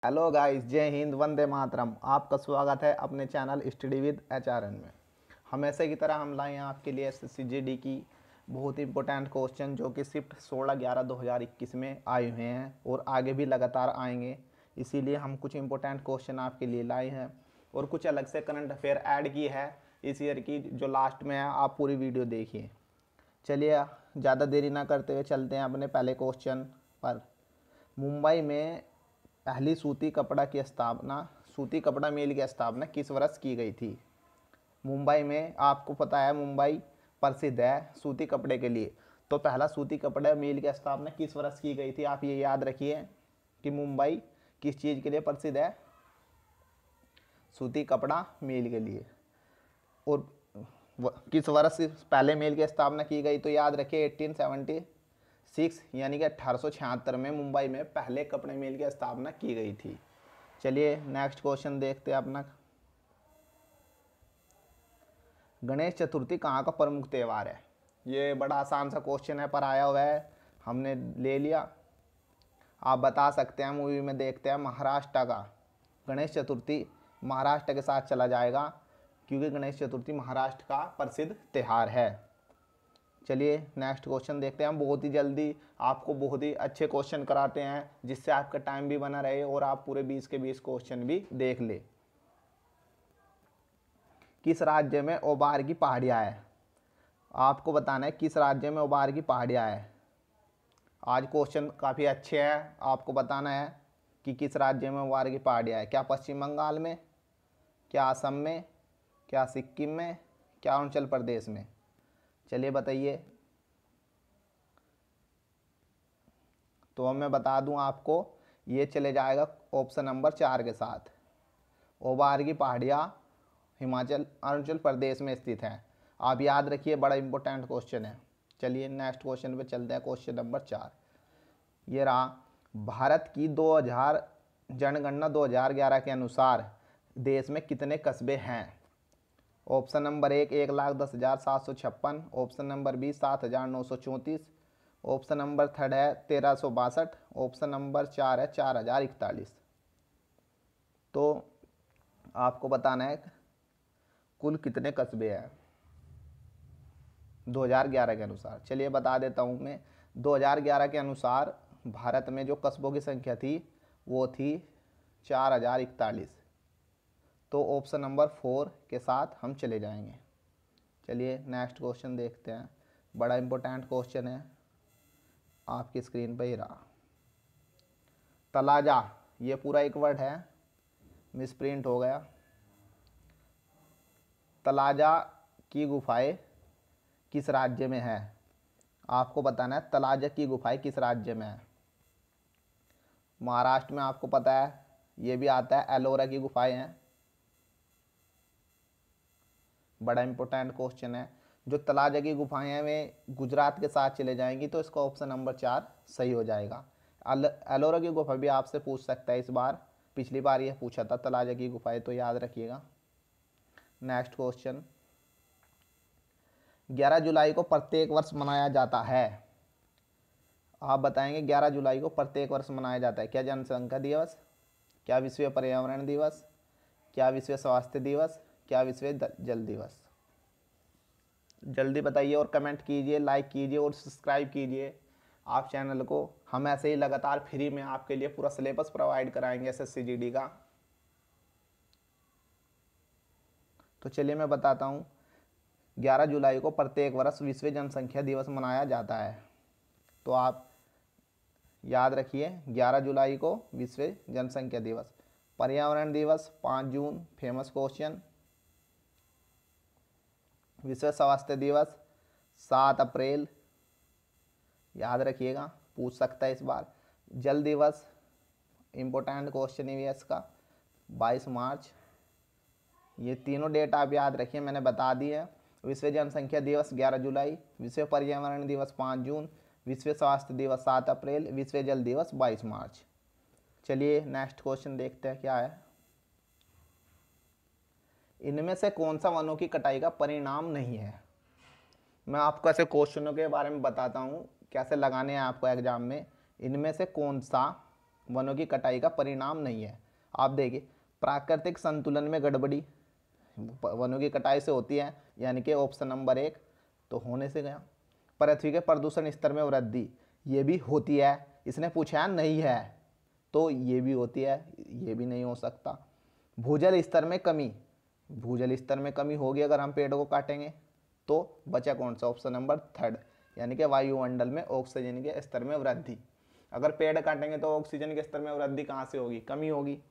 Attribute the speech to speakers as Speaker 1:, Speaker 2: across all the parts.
Speaker 1: Hello guys, जय हिंद, वंदे मातरम। आपका स्वागत है अपने चैनल स्टडी विद एचआरएन में। हमेशा की तरह हम लाए हैं आपके लिए एसएससी की बहुत इंपॉर्टेंट क्वेश्चन जो कि शिफ्ट 16/11/2021 में आए हुए हैं और आगे भी लगातार आएंगे। इसीलिए हम कुछ इंपॉर्टेंट क्वेश्चन आपके लिए लाए हैं और कुछ अलग से करंट अफेयर ऐड की है इस ईयर की, जो लास्ट में है। आप पूरी वीडियो देखिए। चलिए ज़्यादा देरी ना करते हुए चलते हैं अपने पहले क्वेश्चन पर। मुंबई में पहली सूती कपड़ा मिल की स्थापना किस वर्ष की गई थी? मुंबई में, आपको पता है मुंबई प्रसिद्ध है सूती कपड़े के लिए, तो पहला सूती कपड़ा मिल की स्थापना किस वर्ष की गई थी? आप ये याद रखिए कि मुंबई किस चीज़ के लिए प्रसिद्ध है? सूती कपड़ा मिल के लिए। और किस वर्ष पहले मिल की स्थापना की गई? तो याद रखिए 1876 यानी कि 1876 में मुंबई में पहले कपड़े मिल की स्थापना की गई थी। चलिए नेक्स्ट क्वेश्चन देखते हैं अपना। गणेश चतुर्थी कहाँ का प्रमुख त्यौहार है? ये बड़ा आसान सा क्वेश्चन है पर आया हुआ है, हमने ले लिया। आप बता सकते हैं, मूवी में देखते हैं महाराष्ट्र का गणेश चतुर्थी महाराष्ट्र के साथ चला जाएगा क्योंकि गणेश चतुर्थी महाराष्ट्र का प्रसिद्ध त्यौहार है। चलिए नेक्स्ट क्वेश्चन देखते हैं। हम बहुत ही जल्दी आपको बहुत ही अच्छे क्वेश्चन कराते हैं जिससे आपका टाइम भी बना रहे और आप पूरे 20 के 20 क्वेश्चन भी देख ले। किस राज्य में ओबार की पहाड़ियाँ है? आपको बताना है किस राज्य में ओबार की पहाड़ियाँ है। आज क्वेश्चन काफ़ी अच्छे हैं, आपको बताना है कि किस राज्य में ओबार की पहाड़ियाँ है। क्या पश्चिम बंगाल में, क्या असम में, क्या सिक्किम में, क्या अरुणाचल प्रदेश में? चलिए बताइए। तो मैं बता दूं आपको, ये चले जाएगा ऑप्शन नंबर 4 के साथ। ओबार की पहाड़ियाँ अरुणाचल प्रदेश में स्थित है। आप याद रखिए, बड़ा इंपॉर्टेंट क्वेश्चन है। चलिए नेक्स्ट क्वेश्चन पे चलते हैं। क्वेश्चन नंबर 4 ये रहा। भारत की 2000 जनगणना 2011 के अनुसार देश में कितने कस्बे हैं? Option number 1 1,10,756, option number B 7,934, option number third है 1,362, ऑप्शन नंबर 4 है 4,041। तो आपको बताना है कुल कितने कस्बे हैं 2011 के अनुसार। चलिए बता देता हूँ मैं। 2011 के अनुसार भारत में जो कस्बों की संख्या थी वो थी 4,041। तो ऑप्शन नंबर 4 के साथ हम चले जाएंगे। चलिए नेक्स्ट क्वेश्चन देखते हैं। बड़ा इंपॉर्टेंट क्वेश्चन है, आपकी स्क्रीन पर ही रहा। तलाजा, ये पूरा एक वर्ड है, मिसप्रिंट हो गया। तलाजा की गुफाएं किस राज्य में है? आपको बताना है तलाजा की गुफाएं किस राज्य में है। महाराष्ट्र में, आपको पता है ये भी आता है। एलोरा की गुफाएं हैं। बड़ा इंपॉर्टेंट क्वेश्चन है। जो तलाजा की गुफाएं हैं वे गुजरात के साथ चले जाएंगी, तो इसका ऑप्शन नंबर 4 सही हो जाएगा। एलोरा की गुफा भी आपसे पूछ सकता है इस बार, पिछली बार यह पूछा था तलाजा की गुफाएं, तो याद रखिएगा। Next question. 11 जुलाई को प्रत्येक वर्ष मनाया जाता है। आप बताएंगे 11 जुलाई को प्रत्येक वर्ष मनाया जाता है। क्या जनसंख्या दिवस, क्या विश्व पर्यावरण दिवस, क्या विश्व स्वास्थ्य दिवस, क्या विश्व जल दिवस? जल्दी बताइए और कमेंट कीजिए, लाइक कीजिए और सब्सक्राइब कीजिए आप चैनल को। हम ऐसे ही लगातार फ्री में आपके लिए पूरा सिलेबस प्रोवाइड कराएंगे एसएससी का। तो चलिए मैं बताता हूँ। 11 जुलाई को प्रत्येक वर्ष विश्व जनसंख्या दिवस मनाया जाता है। तो आप याद रखिए 11 जुलाई को विश्व जनसंख्या दिवस। पर्यावरण दिवस 5 जून, फेमस क्वेश्चन। विश्व स्वास्थ्य दिवस 7 अप्रैल, याद रखिएगा, पूछ सकता है इस बार। जल दिवस, इम्पोर्टेंट क्वेश्चन ईवीएस का, 22 मार्च। ये तीनों डेट आप याद रखिए, मैंने बता दी है। विश्व जनसंख्या दिवस 11 जुलाई, विश्व पर्यावरण दिवस 5 जून, विश्व स्वास्थ्य दिवस 7 अप्रैल, विश्व जल दिवस 22 मार्च। चलिए नेक्स्ट क्वेश्चन देखते हैं क्या है। इनमें से कौन सा वनों की कटाई का परिणाम नहीं है? मैं आपको ऐसे क्वेश्चनों के बारे में बताता हूँ कैसे लगाने हैं आपको एग्जाम में। इनमें से कौन सा वनों की कटाई का परिणाम नहीं है। आप देखिए, प्राकृतिक संतुलन में गड़बड़ी वनों की कटाई से होती है, यानी कि ऑप्शन नंबर 1 तो होने से गया। पृथ्वी के प्रदूषण स्तर में वृद्धि, ये भी होती है। इसने पूछा है नहीं है, तो ये भी होती है, ये भी नहीं हो सकता। भूजल स्तर में कमी, भूजल स्तर में कमी होगी अगर हम पेड़ को काटेंगे। तो बचा कौन सा? ऑप्शन नंबर 3, यानी कि वायुमंडल में ऑक्सीजन के स्तर में वृद्धि। अगर पेड़ काटेंगे तो ऑक्सीजन के स्तर में वृद्धि कहाँ से होगी? कमी होगी।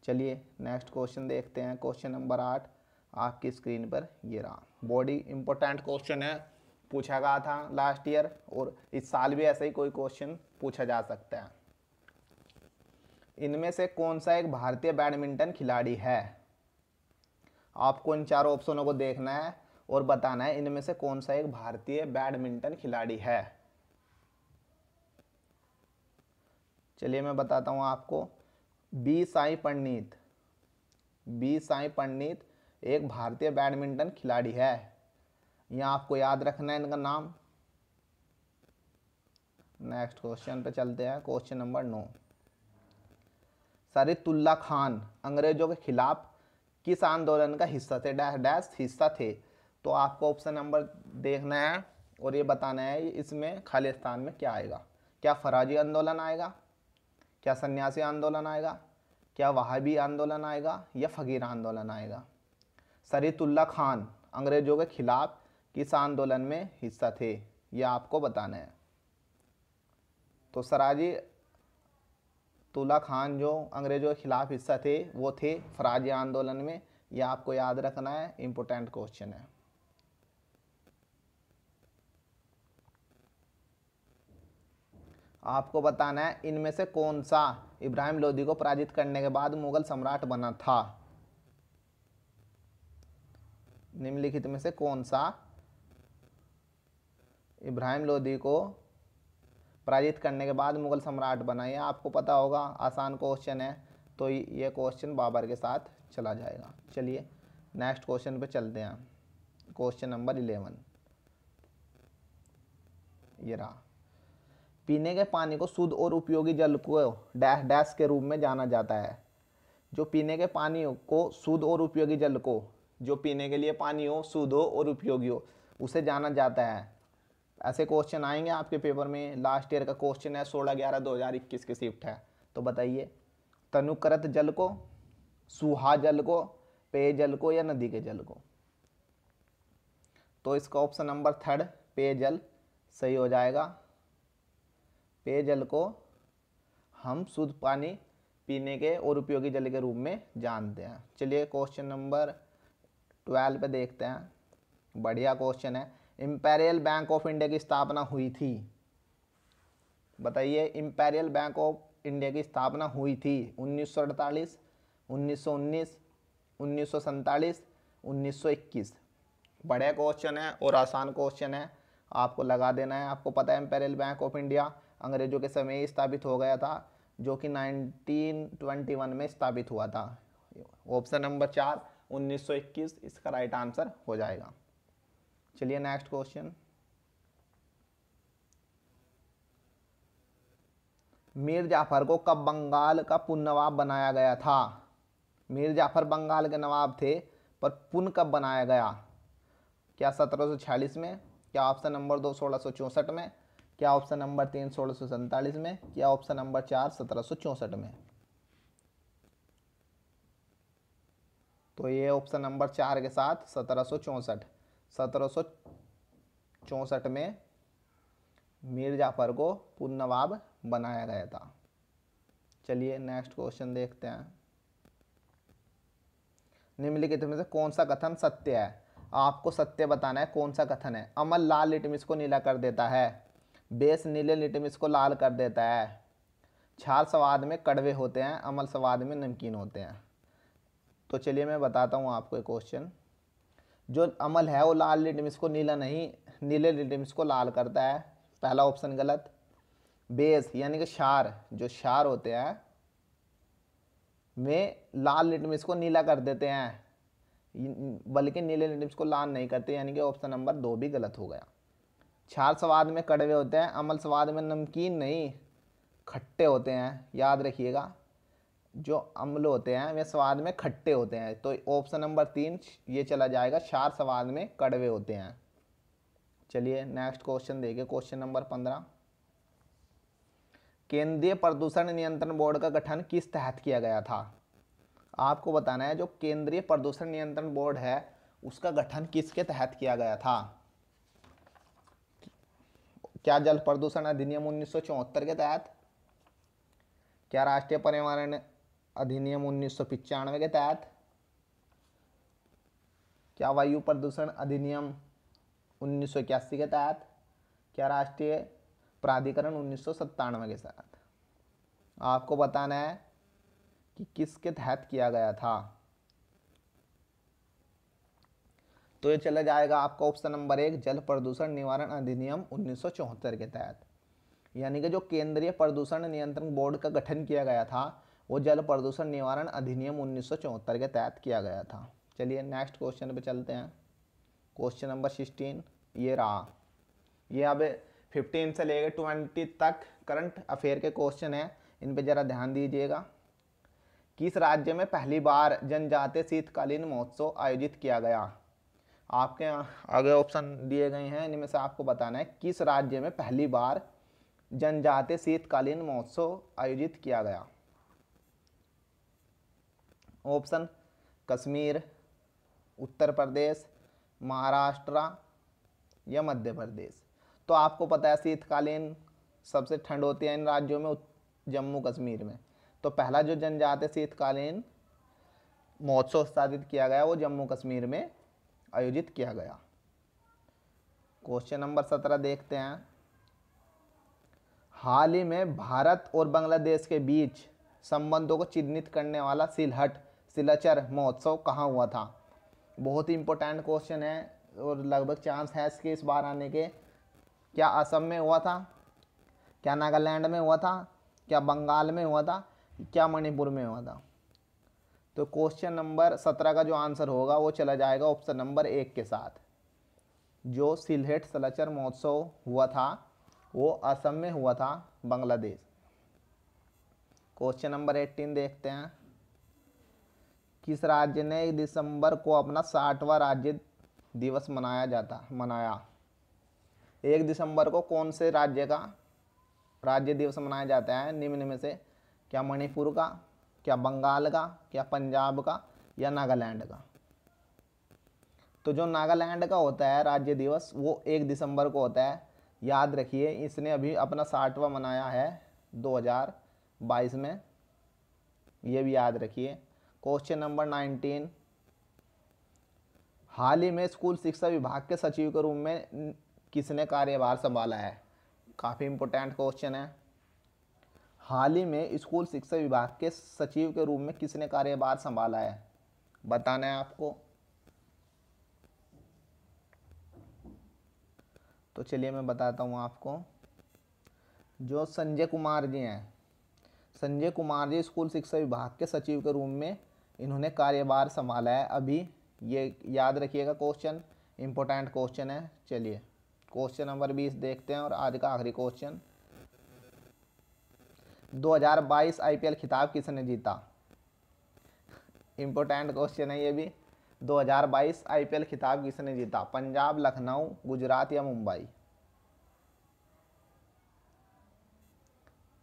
Speaker 1: चलिए नेक्स्ट क्वेश्चन देखते हैं। क्वेश्चन नंबर 8 आपकी स्क्रीन पर ये रहा। बॉडी इंपॉर्टेंट क्वेश्चन है, पूछा गया था लास्ट ईयर, और इस साल भी ऐसा ही कोई क्वेश्चन पूछा जा सकता है। इनमें से कौन सा एक भारतीय बैडमिंटन खिलाड़ी है? आपको इन चारों ऑप्शनों को देखना है और बताना है इनमें से कौन सा एक भारतीय बैडमिंटन खिलाड़ी है। चलिए मैं बताता हूं आपको। बी साई पंडित, बी साई पंडित एक भारतीय बैडमिंटन खिलाड़ी है। यहां आपको याद रखना है इनका नाम। नेक्स्ट क्वेश्चन पे चलते हैं। क्वेश्चन नंबर 9, सरीतुल्लाह खान अंग्रेजों के खिलाफ किस आंदोलन का हिस्सा थे? डैश डैश हिस्सा थे। तो आपको ऑप्शन नंबर देखना है और ये बताना है इसमें खालिस्तान में क्या आएगा। क्या फराजी आंदोलन आएगा, क्या सन्यासी आंदोलन आएगा, क्या वहाबी आंदोलन आएगा, या फकीर आंदोलन आएगा? सरीतुल्लाह खान अंग्रेजों के खिलाफ किस आंदोलन में हिस्सा थे, यह आपको बताना है। तो सराजी तुल्ला खान जो अंग्रेजों के खिलाफ हिस्सा थे वो थे फराजी आंदोलन में। यह आपको याद रखना है, इंपॉर्टेंट क्वेश्चन है। आपको बताना है इनमें से कौन सा इब्राहिम लोदी को पराजित करने के बाद मुगल सम्राट बना था। निम्नलिखित में से कौन सा इब्राहिम लोदी को पराजित करने के बाद मुगल सम्राट बना? ये आपको पता होगा, आसान क्वेश्चन है, तो ये क्वेश्चन बाबर के साथ चला जाएगा। चलिए नेक्स्ट क्वेश्चन पे चलते हैं। क्वेश्चन नंबर 11 ये रहा। पीने के पानी को शुद्ध और उपयोगी जल को डैश डैश के रूप में जाना जाता है। जो पीने के पानी को शुद्ध और उपयोगी जल को, जो पीने के लिए पानी हो, शुद्ध हो और उपयोगी हो, उसे जाना जाता है। ऐसे क्वेश्चन आएंगे आपके पेपर में। लास्ट ईयर का क्वेश्चन है 16/11/2021 की शिफ्ट है। तो बताइए, तनुकृत जल को, सूहा जल को, पेयजल को, या नदी के जल को? तो इसका ऑप्शन नंबर 3 पेयजल सही हो जाएगा। पेयजल को हम शुद्ध पानी पीने के और उपयोगी जल के रूप में जानते हैं। चलिए क्वेश्चन नंबर 12 पे देखते हैं। बढ़िया क्वेश्चन है। इंपीरियल बैंक ऑफ इंडिया की स्थापना हुई थी। बताइए, इंपीरियल बैंक ऑफ इंडिया की स्थापना हुई थी 1948, 1919, 1947, 1921। बढ़िया क्वेश्चन है और आसान क्वेश्चन है, आपको लगा देना है। आपको पता है इंपीरियल बैंक ऑफ इंडिया अंग्रेजों के समय ही स्थापित हो गया था, जो कि 1921 में स्थापित हुआ था। ऑप्शन नंबर 4 1921 इसका राइट आंसर हो जाएगा। चलिए नेक्स्ट क्वेश्चन। मीर जाफर को कब बंगाल का पुन नवाब बनाया गया था? मीर जाफर बंगाल के नवाब थे, पर पुन कब बनाया गया? क्या 1746 में, क्या ऑप्शन नंबर 2 1664 में, क्या ऑप्शन नंबर 3 1647 में, क्या ऑप्शन नंबर 4 1764 में? तो ये ऑप्शन नंबर 4 के साथ 1764 में मीर जाफर को पुन नवाब बनाया गया था। चलिए नेक्स्ट क्वेश्चन देखते हैं। निम्नलिखित में से कौन सा कथन सत्य है? आपको सत्य बताना है कौन सा कथन है। अमल लाल लिटमिस को नीला कर देता है, बेस नीले लिटमिस को लाल कर देता है, क्षार स्वाद में कड़वे होते हैं, अमल स्वाद में नमकीन होते हैं। तो चलिए मैं बताता हूँ आपको एक क्वेश्चन। जो अमल है वो लाल लिटमिस को नीला नहीं, नीले लिटमिस को लाल करता है। पहला ऑप्शन गलत। बेस यानी कि क्षार, जो क्षार होते हैं वे लाल लिटमिस को नीला कर देते हैं, बल्कि नीले लिटमिस को लाल नहीं करते, यानी कि ऑप्शन नंबर 2 भी गलत हो गया। क्षार स्वाद में कड़वे होते हैं, अमल स्वाद में नमकीन नहीं, खट्टे होते हैं, याद रखिएगा। जो अम्ल होते हैं वे स्वाद में खट्टे होते हैं। तो ऑप्शन नंबर 3 ये चला जाएगा, क्षार स्वाद में कड़वे होते हैं। चलिए नेक्स्ट क्वेश्चन देखिए, क्वेश्चन नंबर 15। केंद्रीय प्रदूषण नियंत्रण बोर्ड का गठन किस तहत किया गया था? आपको बताना है जो केंद्रीय प्रदूषण नियंत्रण बोर्ड है उसका गठन किसके तहत किया गया था? क्या जल प्रदूषण अधिनियम 1974 के तहत? क्या राष्ट्रीय पर्यावरण अधिनियम 1995 के तहत? क्या वायु प्रदूषण अधिनियम 1981 के तहत? क्या राष्ट्रीय प्राधिकरण 1997 के तहत? आपको बताना है कि किसके तहत किया गया था। तो ये चला जाएगा आपका ऑप्शन नंबर 1, जल प्रदूषण निवारण अधिनियम 1974 के तहत। यानी कि जो केंद्रीय प्रदूषण नियंत्रण बोर्ड का गठन किया गया था वो जल प्रदूषण निवारण अधिनियम 1974 के तहत किया गया था। चलिए नेक्स्ट क्वेश्चन पे चलते हैं। क्वेश्चन नंबर 16 ये रहा। ये अब 15 से लेकर 20 तक करंट अफेयर के क्वेश्चन हैं, इन पे ज़रा ध्यान दीजिएगा। किस राज्य में पहली बार जनजातीय शीतकालीन महोत्सव आयोजित किया गया? आपके आगे ऑप्शन दिए गए हैं, इनमें से आपको बताना है किस राज्य में पहली बार जनजातीय शीतकालीन महोत्सव आयोजित किया गया। ऑप्शन कश्मीर, उत्तर प्रदेश, महाराष्ट्र या मध्य प्रदेश। तो आपको पता है शीतकालीन सबसे ठंड होती है इन राज्यों में, जम्मू कश्मीर में। तो पहला जो जनजातीय शीतकालीन महोत्सव स्थापित किया गया वो जम्मू कश्मीर में आयोजित किया गया। क्वेश्चन नंबर 17 देखते हैं। हाल ही में भारत और बांग्लादेश के बीच संबंधों को चिन्हित करने वाला सिलचर महोत्सव कहाँ हुआ था? बहुत ही इंपॉर्टेंट क्वेश्चन है और लगभग चांस है इसके इस बार आने के। क्या असम में हुआ था? क्या नागालैंड में हुआ था? क्या बंगाल में हुआ था? क्या मणिपुर में हुआ था? तो क्वेश्चन नंबर 17 का जो आंसर होगा वो चला जाएगा ऑप्शन नंबर 1 के साथ। जो सिलहट सिलचर महोत्सव हुआ था वो असम में हुआ था, बांग्लादेश। क्वेश्चन नंबर 18 देखते हैं। किस राज्य ने 1 दिसंबर को अपना 60वां राज्य दिवस मनाया? 1 दिसंबर को कौन से राज्य का राज्य दिवस मनाया जाता है निम्न में से? क्या मणिपुर का, क्या बंगाल का, क्या पंजाब का या नागालैंड का? तो जो नागालैंड का होता है राज्य दिवस वो 1 दिसंबर को होता है। याद रखिए इसने अभी अपना 60वां मनाया है 2022 में, ये भी याद रखिए। Question number 19। हाल ही में स्कूल शिक्षा विभाग के सचिव के रूप में किसने कार्यभार संभाला है? काफ़ी इंपॉर्टेंट क्वेश्चन है। हाल ही में स्कूल शिक्षा विभाग के सचिव के रूप में किसने कार्यभार संभाला है? बताना है आपको। तो चलिए मैं बताता हूँ आपको। जो संजय कुमार जी हैं, संजय कुमार जी स्कूल शिक्षा विभाग के सचिव के रूप में इन्होंने कार्यभार संभाला है अभी। ये याद रखिएगा, क्वेश्चन इंपॉर्टेंट क्वेश्चन है। चलिए क्वेश्चन नंबर 20 देखते हैं और आज का आखिरी क्वेश्चन। 2022 आईपीएल खिताब किसने जीता? इंपॉर्टेंट क्वेश्चन है ये भी। 2022 आईपीएल खिताब किसने जीता? पंजाब, लखनऊ, गुजरात या मुंबई?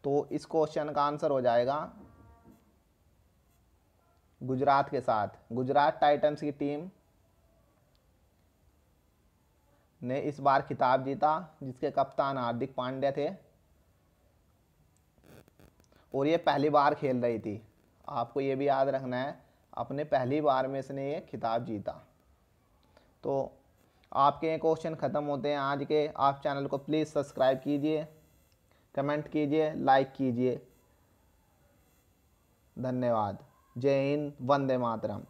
Speaker 1: तो इस क्वेश्चन का आंसर हो जाएगा गुजरात के साथ। गुजरात टाइटंस की टीम ने इस बार खिताब जीता, जिसके कप्तान हार्दिक पांड्या थे और ये पहली बार खेल रही थी। आपको ये भी याद रखना है, अपने पहली बार में इसने ये खिताब जीता। तो आपके ये क्वेश्चन ख़त्म होते हैं आज के। आप चैनल को प्लीज़ सब्सक्राइब कीजिए, कमेंट कीजिए, लाइक कीजिए। धन्यवाद। जय हिंद, वंदे मातरम।